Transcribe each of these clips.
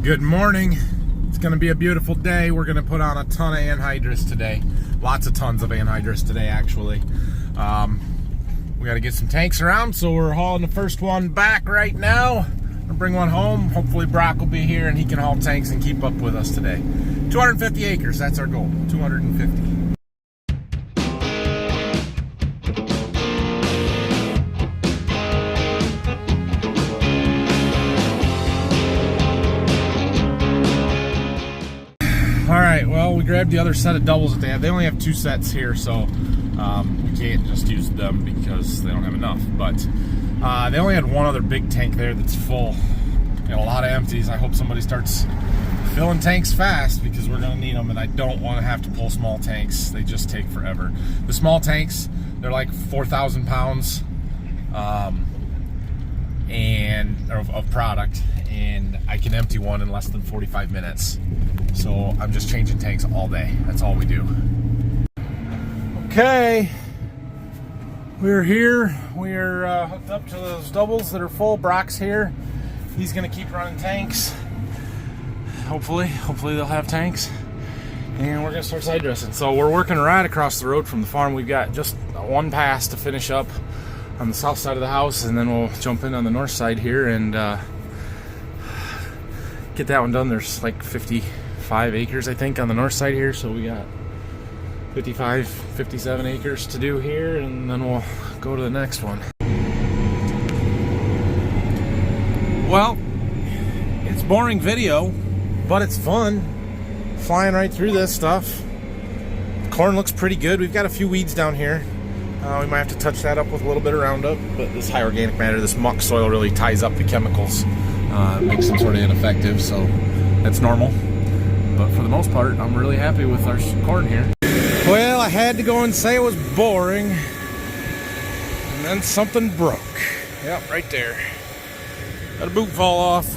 Good morning. It's going to be a beautiful day. We're going to put on a ton of anhydrous today. Lots of tons of anhydrous today, actually. We got to get some tanks around, so we're hauling the first one back right now. I'll bring one home. Hopefully Brock will be here and he can haul tanks and keep up with us today. 250 acres, that's our goal. 250. Alright, well, we grabbed the other set of doubles that they have. They only have two sets here, so we can't just use them because they don't have enough. But they only had one other big tank there that's full. Got a lot of empties. I hope somebody starts filling tanks fast because we're going to need them, and I don't want to have to pull small tanks. They just take forever. The small tanks, they're like 4,000 pounds of product, and I can empty one in less than 45 minutes. So I'm just changing tanks all day. That's all we do. Okay, we're here. We're hooked up to those doubles that are full. Brock's here. He's gonna keep running tanks. Hopefully they'll have tanks. And we're gonna start side dressing. So we're working right across the road from the farm. We've got just one pass to finish up on the south side of the house, and then we'll jump in on the north side here and get that one done. There's like 55 acres, I think, on the north side here, so we got 57 acres to do here, and then we'll go to the next one. Well, it's boring video, but it's fun flying right through this stuff. The corn looks pretty good. We've got a few weeds down here. We might have to touch that up with a little bit of Roundup, but this high organic matter, this muck soil really ties up the chemicals. Makes them sort of ineffective, so that's normal. But for the most part, I'm really happy with our corn here. Well, I had to go and say it was boring, and then something broke. Yep, right there. Got a boot fall off.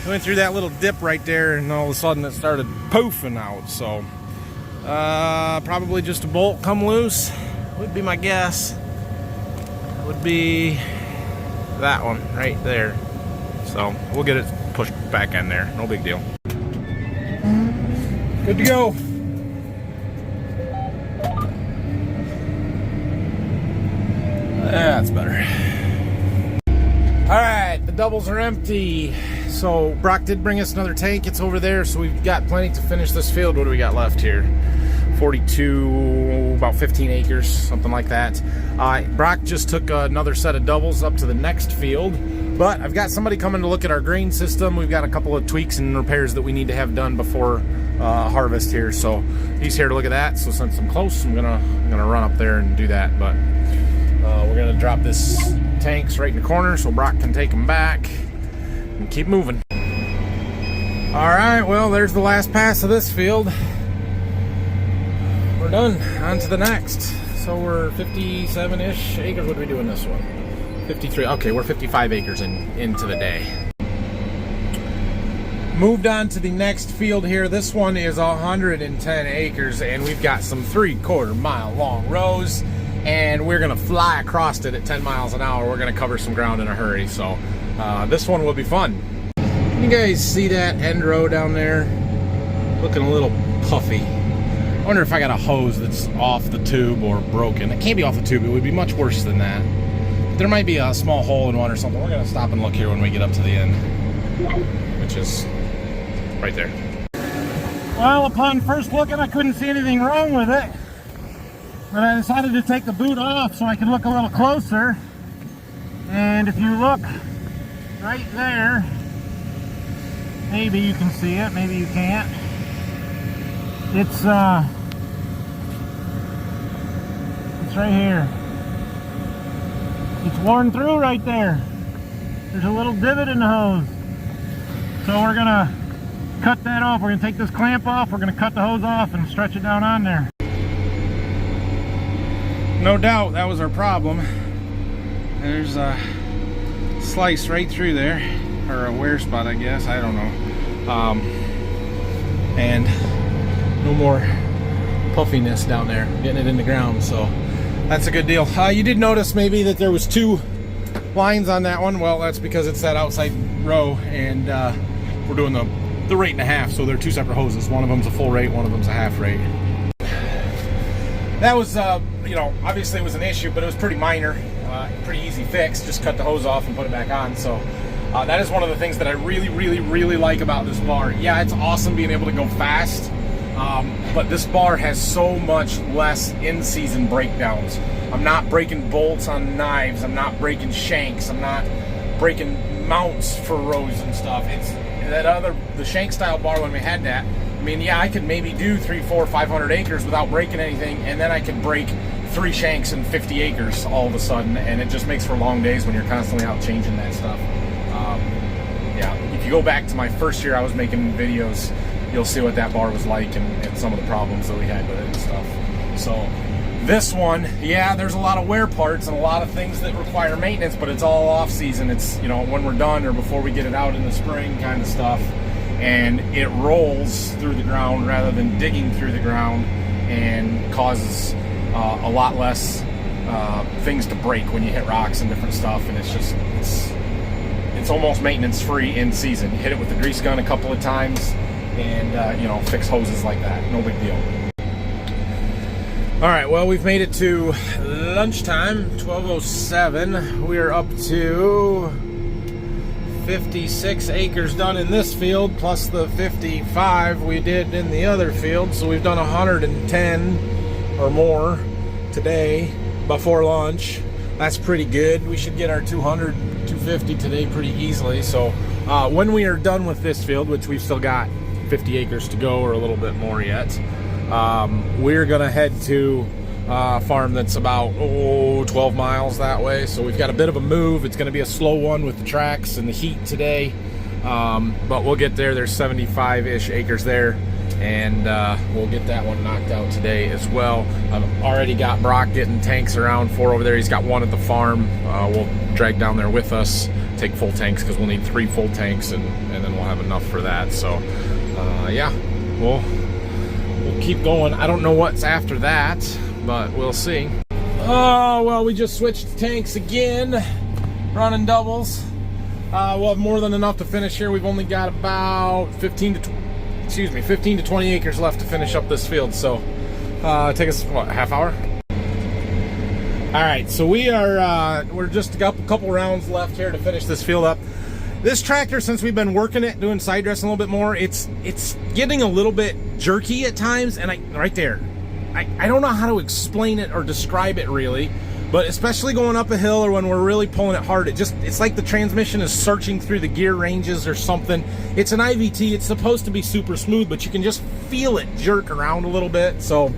Went through that little dip right there, and all of a sudden it started poofing out. So probably just a bolt come loose would be my guess. Would be that one right there. So we'll get it pushed back in there. No big deal. Good to go. That's better. Alright, the doubles are empty. So Brock did bring us another tank. It's over there, so we've got plenty to finish this field. What do we got left here? 42, about 15 acres, something like that. Brock just took another set of doubles up to the next field. But I've got somebody coming to look at our grain system. We've got a couple of tweaks and repairs that we need to have done before harvest here. So he's here to look at that. So since I'm close, I'm gonna run up there and do that. But we're gonna drop this tanks right in the corner so Brock can take them back and keep moving. All right, well, there's the last pass of this field. We're done. On to the next. So we're 57-ish acres. What are we doing this one? 53. Okay, we're 55 acres into the day. Moved on to the next field here. This one is 110 acres, and we've got some 3/4 mile long rows, and we're gonna fly across it at 10 miles an hour. We're gonna cover some ground in a hurry, so this one will be fun. Can you guys see that end row down there? Looking a little puffy. I wonder if I got a hose that's off the tube or broken. It can't be off the tube. It would be much worse than that. There might be a small hole in one or something. We're gonna stop and look here when we get up to the end, which is right there. Well, upon first looking, I couldn't see anything wrong with it, but I decided to take the boot off so I could look a little closer. And if you look right there, maybe you can see it, maybe you can't. It's right here. It's worn through right there. There's a little divot in the hose. So we're gonna cut that off. We're gonna take this clamp off. We're gonna cut the hose off and stretch it down on there. No doubt that was our problem. There's a slice right through there, or a wear spot, I guess. I don't know. And no more puffiness down there, getting it in the ground. So that's a good deal. You did notice maybe that there was two lines on that one. Well, that's because it's that outside row, and we're doing the the rate and a half, so they're two separate hoses. One of them's a full rate, one of them's a half rate. That was, you know, obviously it was an issue, but it was pretty minor, pretty easy fix. Just cut the hose off and put it back on. So that is one of the things that I really like about this bar. Yeah, it's awesome being able to go fast, but this bar has so much less in-season breakdowns. I'm not breaking bolts on knives. I'm not breaking shanks. I'm not breaking mounts for rows and stuff. It's that the shank style bar when we had that. I mean, yeah, I could maybe do 300, 400, 500 acres without breaking anything, and then I could break 3 shanks in 50 acres all of a sudden, and it just makes for long days when you're constantly out changing that stuff. Yeah, if you go back to my first year I was making videos, you'll see what that bar was like and some of the problems that we had with it and stuff. So this one, yeah, there's a lot of wear parts and a lot of things that require maintenance, but it's all off season. It's, you know, when we're done or before we get it out in the spring kind of stuff. And it rolls through the ground rather than digging through the ground, and causes a lot less things to break when you hit rocks and different stuff. And it's just, it's almost maintenance free in season. You hit it with the grease gun a couple of times and you know, fix hoses like that, no big deal. All right, well, we've made it to lunchtime, 12:07. We are up to 56 acres done in this field, plus the 55 we did in the other field. So we've done 110 or more today before lunch. That's pretty good. We should get our 200, 250 today pretty easily. So when we are done with this field, which we've still got 50 acres to go or a little bit more yet, we're gonna head to a farm that's about 12 miles that way. So we've got a bit of a move. It's gonna be a slow one with the tracks and the heat today, but we'll get there. There's 75-ish acres there, and we'll get that one knocked out today as well. I've already got Brock getting tanks around 4 over there. He's got 1 at the farm. We'll drag down there with us, take full tanks, because we'll need 3 full tanks, and then we'll have enough for that. So yeah, we'll keep going. I don't know what's after that, but we'll see. Oh, well, we just switched tanks again, running doubles. We'll have more than enough to finish here. We've only got about 15 to 20 acres left to finish up this field. So take us, what, a half hour? All right, so we're just a couple rounds left here to finish this field up. This tractor, since we've been working it, doing side dressing a little bit more, it's getting a little bit jerky at times, and right there, I don't know how to explain it or describe it really, but especially going up a hill or when we're really pulling it hard, it's like the transmission is searching through the gear ranges or something. It's an IVT, it's supposed to be super smooth, but you can just feel it jerk around a little bit. So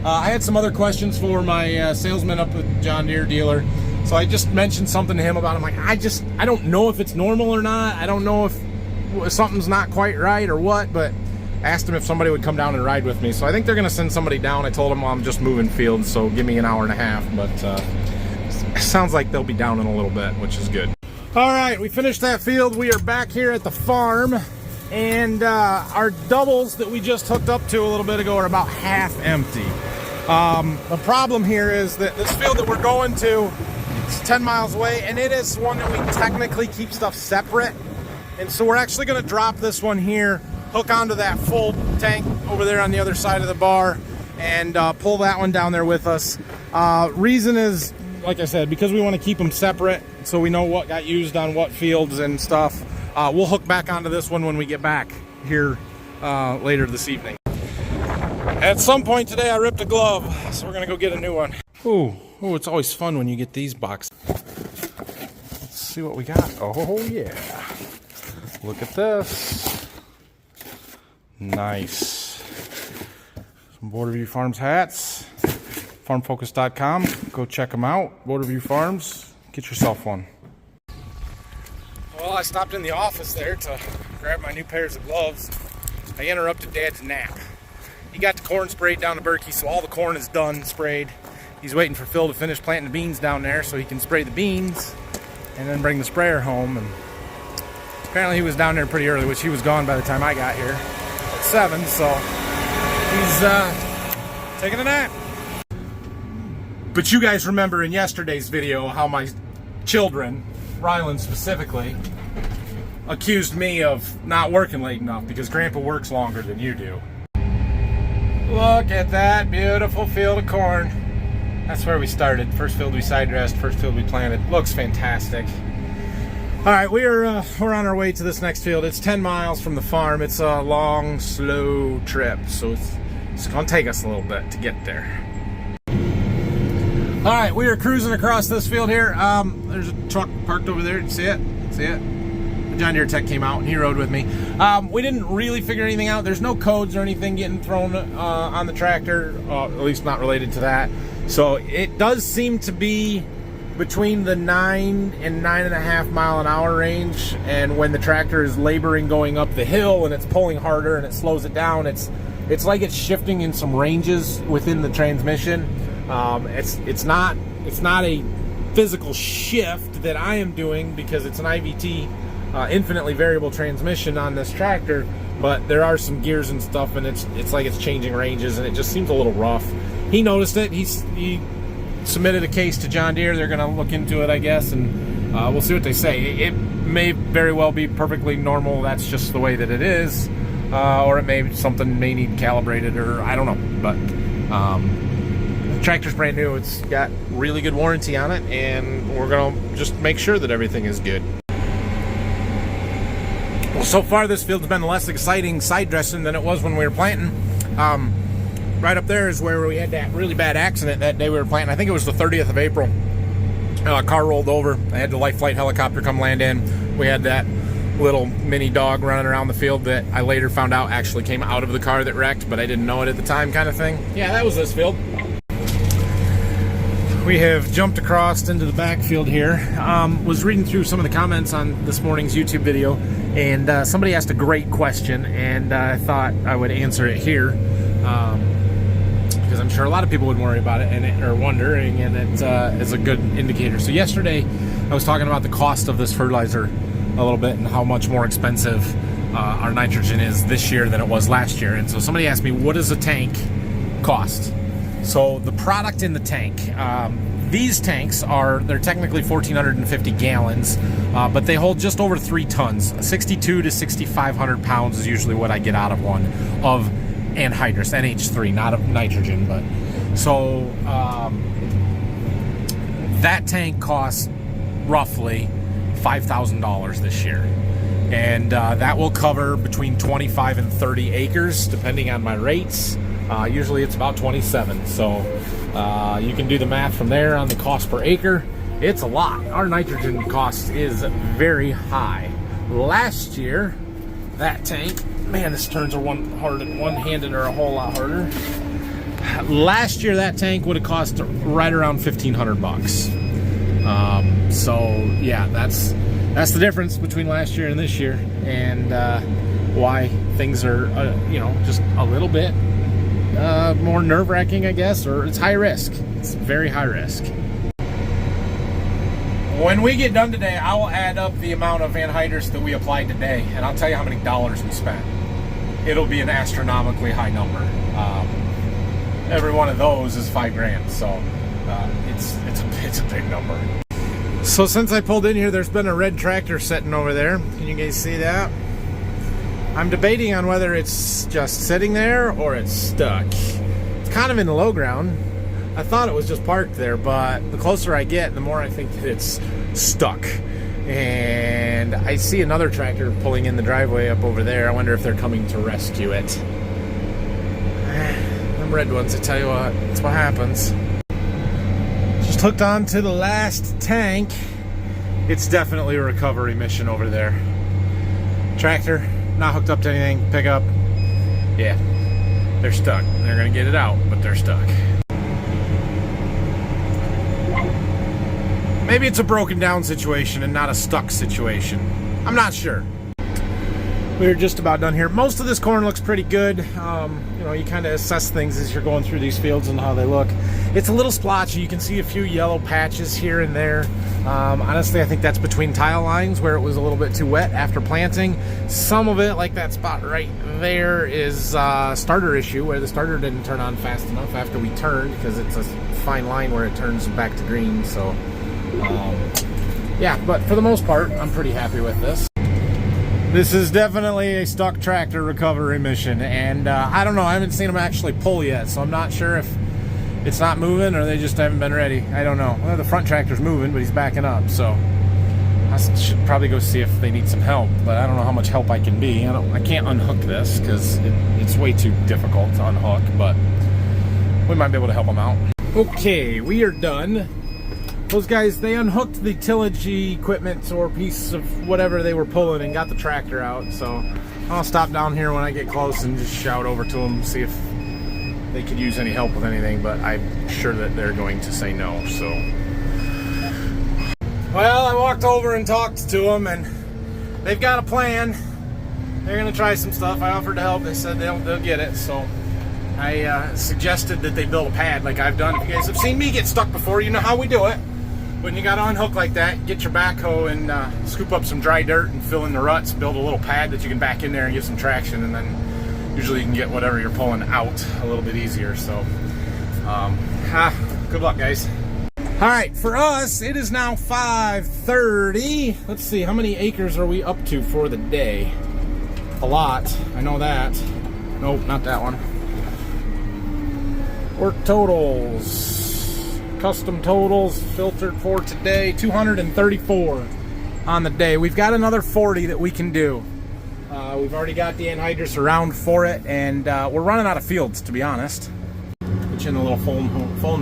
I had some other questions for my salesman up at John Deere dealer. So I just mentioned something to him about, I'm like, I don't know if it's normal or not. I don't know if something's not quite right or what, but asked him if somebody would come down and ride with me. So I think they're gonna send somebody down. I told him, well, I'm just moving fields, so give me an hour and a half, but it sounds like they'll be down in a little bit, which is good. All right, we finished that field. We are back here at the farm, and our doubles that we just hooked up to a little bit ago are about half empty. The problem here is that this field that we're going to, it's 10 miles away, and it is one that we technically keep stuff separate. And so we're actually gonna drop this one here, hook onto that full tank over there on the other side of the bar, and pull that one down there with us. Reason is, like I said, because we want to keep them separate so we know what got used on what fields and stuff. We'll hook back onto this one when we get back here later this evening. At some point today I ripped a glove, so we're gonna go get a new one. Ooh, it's always fun when you get these boxes. Let's see what we got. Oh yeah, look at this. Nice. Some Border View Farms hats. Farmfocus.com. Go check them out. Border View Farms. Get yourself one. Well, I stopped in the office there to grab my new pairs of gloves. I interrupted Dad's nap. He got the corn sprayed down to Berkey, so all the corn is done, sprayed. He's waiting for Phil to finish planting the beans down there so he can spray the beans and then bring the sprayer home. And apparently he was down there pretty early, which he was gone by the time I got here at 7, so he's taking a nap. But you guys remember in yesterday's video how my children, Rylan specifically, accused me of not working late enough because Grandpa works longer than you do. Look at that beautiful field of corn. That's where we started. First field we side dressed, first field we planted. Looks fantastic. All right, we're on our way to this next field. It's 10 miles from the farm. It's a long, slow trip, so it's gonna take us a little bit to get there. All right, we are cruising across this field here. There's a truck parked over there. See it? See it? The John Deere tech came out and he rode with me. We didn't really figure anything out. There's no codes or anything getting thrown on the tractor, at least not related to that. So it does seem to be between the 9 and 9.5 mile an hour range. And when the tractor is laboring going up the hill and it's pulling harder and it slows it down, it's like it's shifting in some ranges within the transmission. It's not a physical shift that I am doing because it's an IVT, infinitely variable transmission on this tractor, but there are some gears and stuff, and it's like it's changing ranges, and it just seems a little rough. He noticed it. He submitted a case to John Deere. They're going to look into it, I guess, and we'll see what they say. It may very well be perfectly normal. That's just the way that it is, or something may need calibrated, or I don't know, but. The tractor's brand new. It's got really good warranty on it, and we're gonna just make sure that everything is good. Well, so far this field's been less exciting side dressing than it was when we were planting. Right up there is where we had that really bad accident that day we were planting. I think it was the 30th of April. A car rolled over. I had the life flight helicopter come land in. We had that little mini dog running around the field that I later found out actually came out of the car that wrecked, but I didn't know it at the time, kind of thing. Yeah, that was this field. We have jumped across into the backfield here. Was reading through some of the comments on this morning's YouTube video, and somebody asked a great question, and I thought I would answer it here because I'm sure a lot of people would worry about it or wondering, and it is a good indicator. So yesterday I was talking about the cost of this fertilizer a little bit and how much more expensive our nitrogen is this year than it was last year. And so somebody asked me, what does a tank cost? So the product in the tank, these tanks they're technically 1,450 gallons, but they hold just over 3 tons. 62 to 6,500 pounds is usually what I get out of one of anhydrous, NH3, not of nitrogen. But so that tank costs roughly $5,000 this year. And that will cover between 25 and 30 acres, depending on my rates. Usually it's about 27, so you can do the math from there on the cost per acre. It's a lot. Our nitrogen cost is very high. Last year, that tank, man, this turns are one-handed are a whole lot harder. Last year, that tank would have cost right around $1,500. So yeah, that's the difference between last year and this year, and why things are just a little bit more nerve-wracking, I guess, or it's high risk. It's very high risk. When we get done today, I will add up the amount of anhydrous that we applied today, and I'll tell you how many dollars we spent. It'll be an astronomically high number. Every one of those is $5,000, so it's a big number. So since I pulled in here, there's been a red tractor sitting over there. Can you guys see that? I'm debating on whether it's just sitting there or it's stuck. It's kind of in the low ground. I thought it was just parked there, but the closer I get, the more I think that it's stuck. And I see another tractor pulling in the driveway up over there. I wonder if they're coming to rescue it. Them red ones, I tell you what, that's what happens. Just hooked on to the last tank. It's definitely a recovery mission over there. Tractor, not hooked up to anything. Pickup, yeah, they're stuck. They're gonna get it out, but they're stuck. Maybe it's a broken down situation and not a stuck situation. I'm not sure. We're just about done here. Most of this corn looks pretty good. You kind of assess things as you're going through these fields and how they look. It's a little splotchy. You can see a few yellow patches here and there. Honestly, I think that's between tile lines where it was a little bit too wet after planting. Some of it, like that spot right there, is a starter issue where the starter didn't turn on fast enough after we turned, because it's a fine line where it turns back to green. So yeah, but for the most part, I'm pretty happy with this. This is definitely a stuck tractor recovery mission, and I don't know, I haven't seen them actually pull yet, so I'm not sure if it's not moving or they just haven't been ready. I don't know. Well, the front tractor's moving, but he's backing up, so I should probably go see if they need some help, but I don't know how much help I can be. I can't unhook this because it's way too difficult to unhook, but we might be able to help them out. Okay, we are done. Those guys, they unhooked the tillage equipment or piece of whatever they were pulling and got the tractor out, so I'll stop down here when I get close and just shout over to them, see if they could use any help with anything, but I'm sure that they're going to say no, so. Well, I walked over and talked to them, and they've got a plan. They're gonna try some stuff. I offered to help. They said they'll get it, so I suggested that they build a pad like I've done. If you guys have seen me get stuck before, you know how we do it. When you got to unhook like that, get your backhoe and scoop up some dry dirt and fill in the ruts, build a little pad that you can back in there and get some traction, and then usually you can get whatever you're pulling out a little bit easier. So, good luck, guys. All right, for us, it is now 5:30. Let's see, how many acres are we up to for the day? A lot, I know that. Nope, not that one. Work totals, custom totals filtered for today, 234 on the day. We've got another 40 that we can do. We've already got the anhydrous around for it, and we're running out of fields, to be honest. Put you in the little phone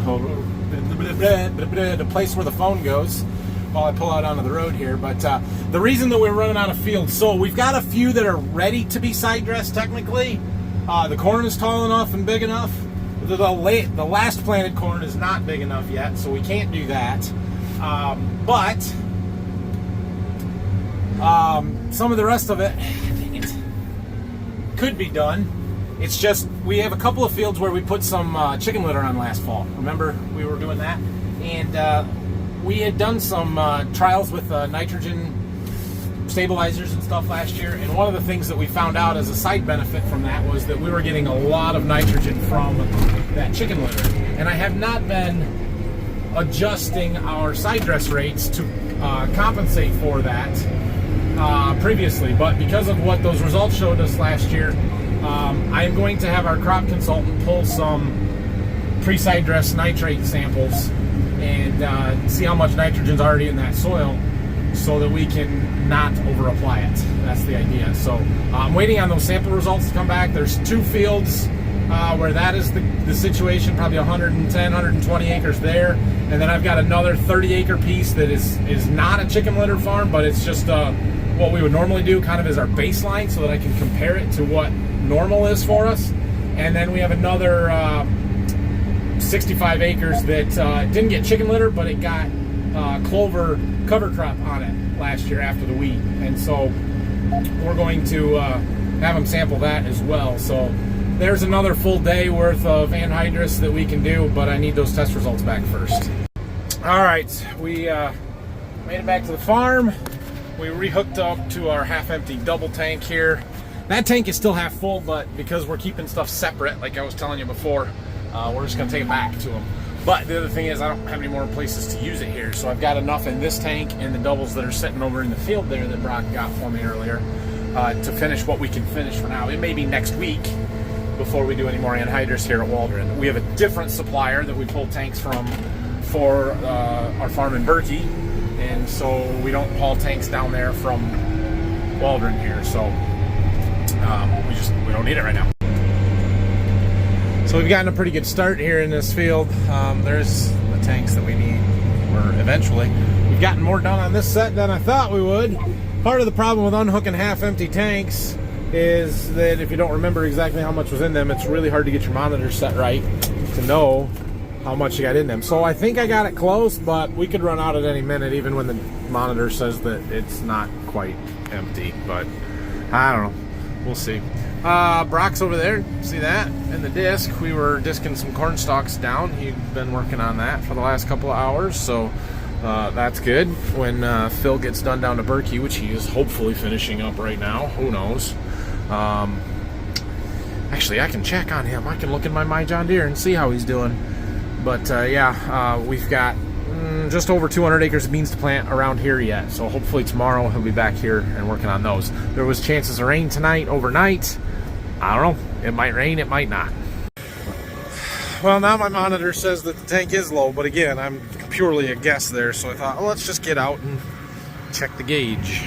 hole, the place where the phone goes while I pull out onto the road here. But the reason that we're running out of fields, so we've got a few that are ready to be side dressed technically. The corn is tall enough and big enough. The last planted corn is not big enough yet, so we can't do that. But some of the rest of it, dang it, could be done. It's just we have a couple of fields where we put some chicken litter on last fall. Remember we were doing that? And we had done some trials with nitrogen stabilizers and stuff last year, and one of the things that we found out as a side benefit from that was that we were getting a lot of nitrogen from that chicken litter. And I have not been adjusting our side dress rates to compensate for that previously, but because of what those results showed us last year, I am going to have our crop consultant pull some pre-side dress nitrate samples and see how much nitrogen's already in that soil, so that we can not over apply it. That's the idea. So I'm waiting on those sample results to come back. There's 2 fields where that is the situation, probably 110, 120 acres there. And then I've got another 30-acre piece that is not a chicken litter farm, but it's just what we would normally do kind of as our baseline so that I can compare it to what normal is for us. And then we have another 65 acres that didn't get chicken litter, but it got clover cover crop on it last year after the wheat, and so we're going to have them sample that as well. So there's another full day worth of anhydrous that we can do, but I need those test results back first. All right, we made it back to the farm. We rehooked up to our half-empty double tank here. That tank is still half full, but because we're keeping stuff separate, like I was telling you before, we're just gonna take it back to them. But the other thing is I don't have any more places to use it here, so I've got enough in this tank and the doubles that are sitting over in the field there that Brock got for me earlier to finish what we can finish for now. It may be next week before we do any more anhydrous here at Waldron. We have a different supplier that we pull tanks from for our farm in Berkey, and so we don't haul tanks down there from Waldron here, so we don't need it right now. So we've gotten a pretty good start here in this field. There's the tanks that we need, or eventually. We've gotten more done on this set than I thought we would. Part of the problem with unhooking half-empty tanks is that if you don't remember exactly how much was in them, it's really hard to get your monitor set right to know how much you got in them. So I think I got it close, but we could run out at any minute, even when the monitor says that it's not quite empty. But I don't know. We'll see. Brock's over there, see that? In the disc, we were disking some corn stalks down. He'd been working on that for the last couple of hours, so that's good. When Phil gets done down to Berkey, which he is hopefully finishing up right now, who knows? Actually, I can check on him. I can look in my John Deere and see how he's doing. But yeah, we've got just over 200 acres of beans to plant around here yet. So hopefully tomorrow he'll be back here and working on those. There was chances of rain tonight, overnight. I don't know. It might rain, it might not. Well, now my monitor says that the tank is low, but again, I'm purely a guess there. So I thought, well, let's just get out and check the gauge.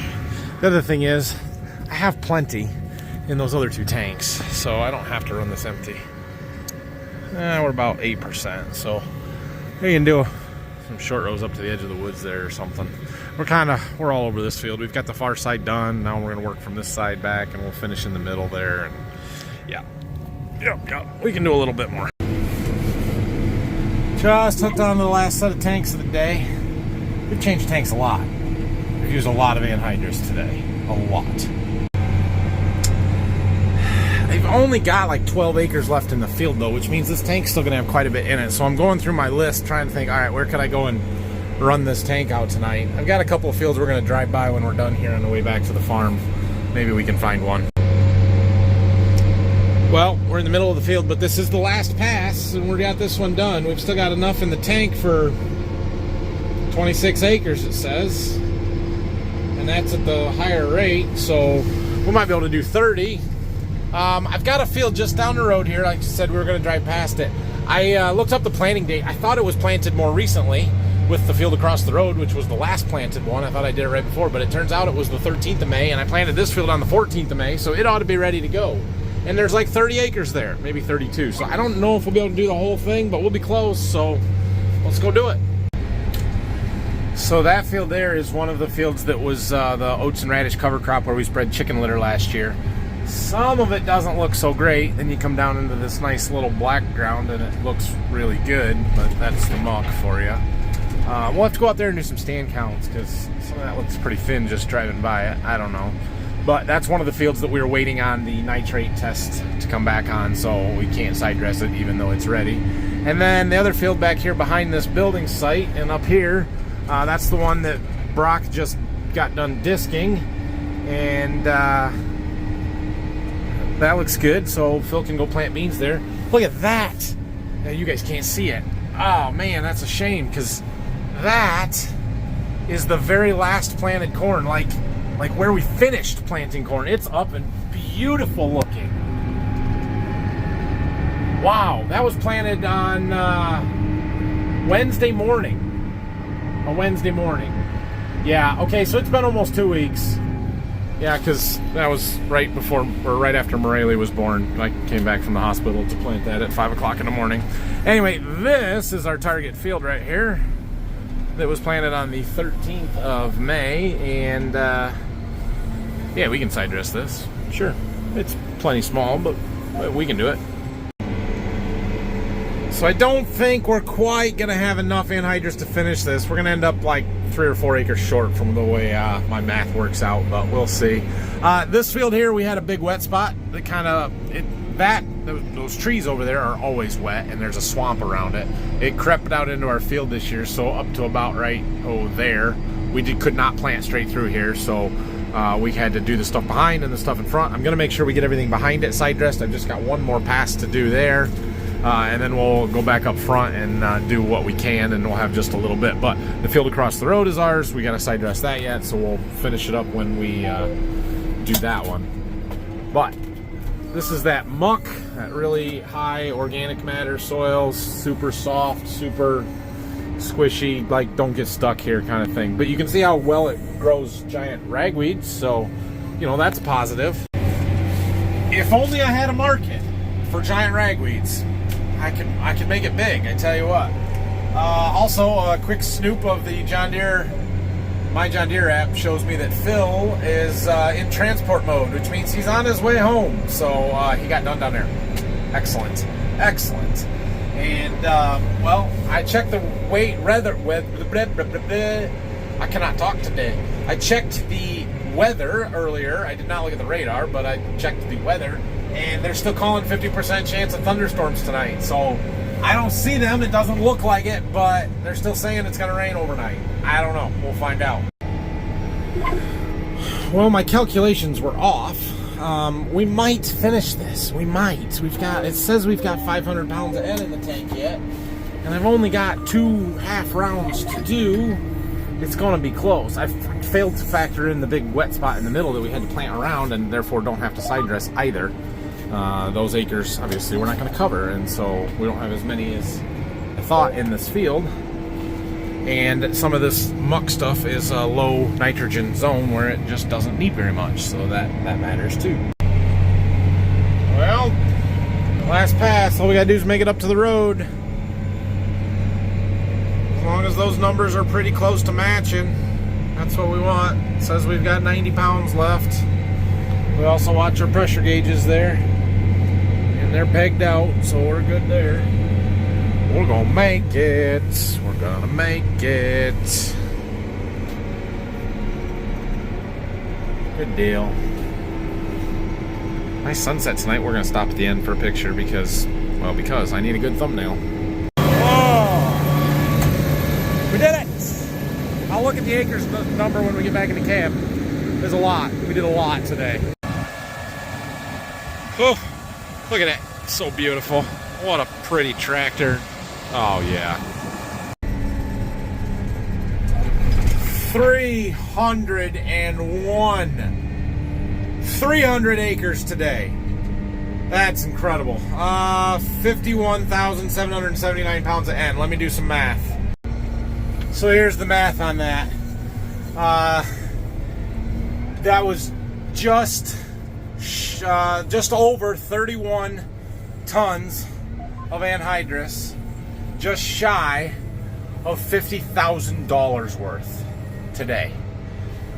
The other thing is, I have plenty in those other two tanks, so I don't have to run this empty. We're about 8%, so we can do some short rows up to the edge of the woods there or something. We're all over this field. We've got the far side done. Now we're gonna work from this side back, and we'll finish in the middle there. And yeah, we can do a little bit more. Just hooked on to the last set of tanks of the day. We've changed tanks a lot. We've used a lot of anhydrous today. A lot. They've only got like 12 acres left in the field though, which means this tank's still gonna have quite a bit in it. So I'm going through my list trying to think, all right, where could I go and run this tank out tonight? I've got a couple of fields we're gonna drive by when we're done here on the way back to the farm. Maybe we can find one. Well, we're in the middle of the field, but this is the last pass, and we got this one done. We've still got enough in the tank for 26 acres, it says. And that's at the higher rate, so we might be able to do 30. I've got a field just down the road here. Like I said, we were going to drive past it. I looked up the planting date. I thought it was planted more recently with the field across the road, which was the last planted one. I thought I did it right before, but it turns out it was the 13th of May, and I planted this field on the 14th of May, so it ought to be ready to go. And there's like 30 acres there, maybe 32. So I don't know if we'll be able to do the whole thing, but we'll be close, so let's go do it. So that field there is one of the fields that was the oats and radish cover crop where we spread chicken litter last year. Some of it doesn't look so great. Then you come down into this nice little black ground and it looks really good, but that's the muck for you. We'll have to go out there and do some stand counts because some of that looks pretty thin just driving by it. I don't know. But that's one of the fields that we were waiting on the nitrate test to come back on, so we can't side dress it even though it's ready. And then the other field back here behind this building site and up here, that's the one that Brock just got done disking, and that looks good, so Phil can go plant beans there. Look at that! Now you guys can't see it. Oh man, that's a shame, because that is the very last planted corn, like where we finished planting corn. It's up and beautiful looking. Wow, that was planted on Wednesday morning. A Wednesday morning. Yeah, okay, so it's been almost 2 weeks. Yeah, because that was right before, or right after Morelli was born. I came back from the hospital to plant that at 5 o'clock in the morning. Anyway, this is our target field right here that was planted on the 13th of May, and yeah, we can side dress this. Sure, it's plenty small, but we can do it. So I don't think we're quite gonna have enough anhydrous to finish this. We're gonna end up like 3 or 4 acres short from the way my math works out, but we'll see. This field here, we had a big wet spot that those trees over there are always wet, and there's a swamp around it. It crept out into our field this year, so up to about right there, we could not plant straight through here, so we had to do the stuff behind and the stuff in front. I'm gonna make sure we get everything behind it side dressed. I've just got one more pass to do there. And then we'll go back up front and do what we can, and we'll have just a little bit. But the field across the road is ours. We got to side dress that yet, so we'll finish it up when we do that one. But this is that muck, that really high organic matter soil, super soft, super squishy, like don't get stuck here kind of thing. But you can see how well it grows giant ragweeds, so you know that's positive. If only I had a market for giant ragweeds, I could make it big, I tell you what. Also, a quick snoop of the My John Deere app shows me that Phil is in transport mode, which means he's on his way home. So he got done down there. Excellent, excellent. And well, I checked the weather. I cannot talk today. I checked the weather earlier. I did not look at the radar, but I checked the weather. And they're still calling 50% chance of thunderstorms tonight. So I don't see them. It doesn't look like it, but they're still saying it's going to rain overnight. I don't know. We'll find out. Well, my calculations were off. We might finish this. We might. It says we've got 500 pounds of N in the tank yet. and I've only got 2 half rounds to do, it's going to be close. I've failed to factor in the big wet spot in the middle that we had to plant around, and therefore don't have to side dress either. Those acres, obviously, we're not going to cover, and so we don't have as many as I thought in this field. And some of this muck stuff is a low nitrogen zone where it just doesn't need very much, so that matters too. Well, last pass, all we gotta do is make it up to the road. As long as those numbers are pretty close to matching, that's what we want. It says we've got 90 pounds left. We also watch our pressure gauges there, and they're pegged out, so we're good there. We're gonna make it. We're gonna make it. Good deal. Nice sunset tonight. We're gonna stop at the end for a picture because I need a good thumbnail. Oh! We did it! I'll look at the acres number when we get back in the cab. There's a lot. We did a lot today. Oh, look at that. So beautiful. What a pretty tractor. Oh, yeah. 300 acres today. That's incredible. 51,779 pounds of N. Let me do some math. So here's the math on that. That was just over 31 tons of anhydrous, just shy of $50,000 worth today.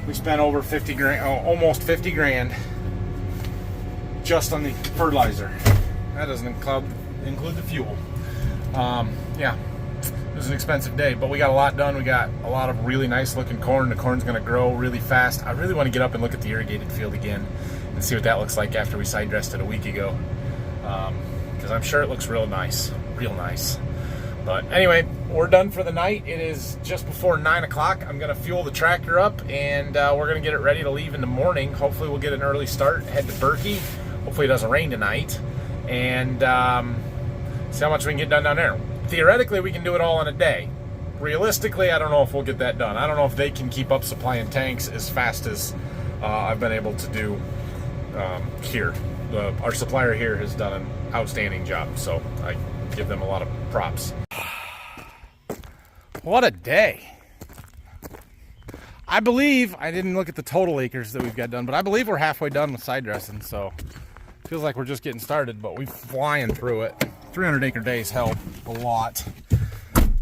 We spent over 50 grand, almost 50 grand just on the fertilizer. That doesn't include the fuel. Yeah, it was an expensive day, but we got a lot done. We got a lot of really nice looking corn. The corn's gonna grow really fast. I really want to get up and look at the irrigated field again and see what that looks like after we side dressed it a week ago. Because I'm sure it looks real nice. But anyway, we're done for the night. It is just before 9 o'clock. I'm going to fuel the tractor up, and we're going to get it ready to leave in the morning. Hopefully we'll get an early start, head to Berkey. Hopefully it doesn't rain tonight, and see how much we can get done down there. Theoretically, we can do it all in a day. Realistically, I don't know if we'll get that done. I don't know if they can keep up supplying tanks as fast as I've been able to do here. Our supplier here has done an outstanding job, so I give them a lot of props. What a day. I believe, I didn't look at the total acres that we've got done, but I believe we're halfway done with side dressing, so feels like we're just getting started, but we're flying through it. 300 acre days help a lot.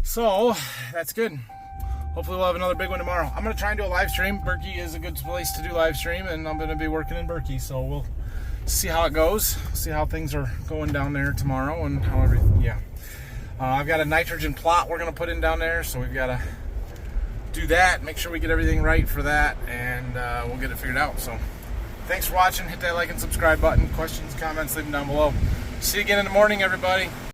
So that's good. Hopefully we'll have another big one tomorrow. I'm going to try and do a live stream. Berkey is a good place to do live stream, and I'm going to be working in Berkey, so we'll see how it goes, see how things are going down there tomorrow, and how everything, yeah. I've got a nitrogen plot we're going to put in down there, so we've got to do that, make sure we get everything right for that, and we'll get it figured out. So thanks for watching. Hit that like and subscribe button. Questions, comments, leave them down below. See you again in the morning, everybody.